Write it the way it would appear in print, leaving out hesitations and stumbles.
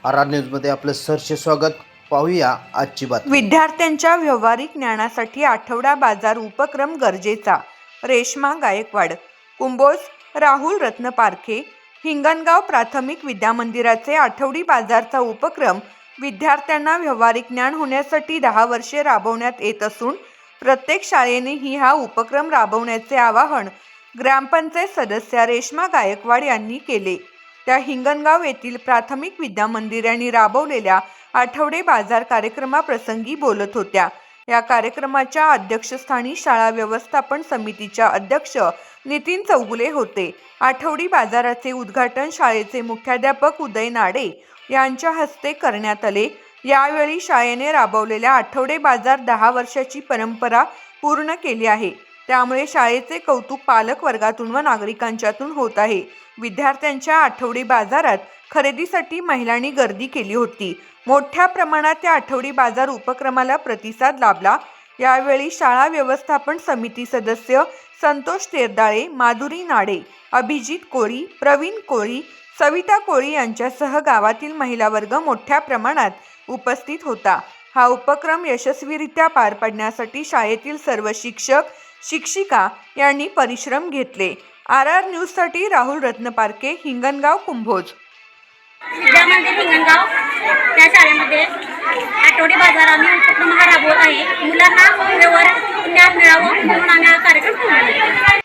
R न्यूजमध्ये आपलं सहर्ष स्वागत. पाहूया आजची बातमी. विद्यार्थ्यांच्या व्यावहारिक ज्ञानासाठी आठवडा बाजार उपक्रम गरजेचा. रेश्मा गायकवाड, कुंभोज. राहुल रत्न पारखे. हिंगणगाव प्राथमिक विद्यामंदिराचे आठवडी बाजारचा उपक्रम विद्यार्थ्यांना व्यावहारिक ज्ञान होण्यासाठी 10 वर्षे राबवण्यात येत असून प्रत्येक शाळेनेही हा उपक्रम राबवण्याचे आवाहन ग्रामपंचायत सदस्या रेश्मा गायकवाड यांनी केले. त्या हिंगणगाव येथील प्राथमिक विद्यामंदिर यांनी राबवलेल्या आठवडे बाजार कार्यक्रमाप्रसंगी बोलत होत्या. या कार्यक्रमाच्या अध्यक्षस्थानी शाळा व्यवस्थापन समितीच्या अध्यक्ष नितीन चौगुले होते. आठवडी बाजाराचे उद्घाटन शाळेचे मुख्याध्यापक उदय नाडे यांच्या हस्ते करण्यात आले. यावेळी शाळेने राबवलेल्या आठवडे बाजार 10 वर्षाची परंपरा पूर्ण केली आहे. त्यामुळे शाळेचे कौतुक पालक वर्गातून व नागरिकांच्यातून होत आहे. विद्यार्थ्यांच्या आठवडी बाजारात खरेदीसाठी महिलांनी गर्दी केली होती. मोठ्या प्रमाणात या आठवडी बाजार उपक्रमाला प्रतिसाद लाभला. यावेळी शाळा व्यवस्थापन समिती सदस्य संतोष तेरदाळे, माधुरी नाडे, अभिजित कोळी, प्रवीण कोळी, सविता कोळी यांच्यासह गावातील महिला वर्ग मोठ्या प्रमाणात उपस्थित होता. हा उपक्रम यशस्वीरित्या पार पाडण्यासाठी शाळेतील सर्व शिक्षक शिक्षिका यांनी परिश्रम घेतले. RR न्यूजसाठी राहुल रत्न पारखे, हिंगणगाव, कुंभोज. विद्यामंदिर हिंगणगाव त्या शाळेमध्ये आठवडी बाजार आम्ही उपक्रम राबवत आहे. मुलांना व्यवहार ज्ञान मिळावं म्हणून आम्ही हा कार्यक्रम ठेवला आहे.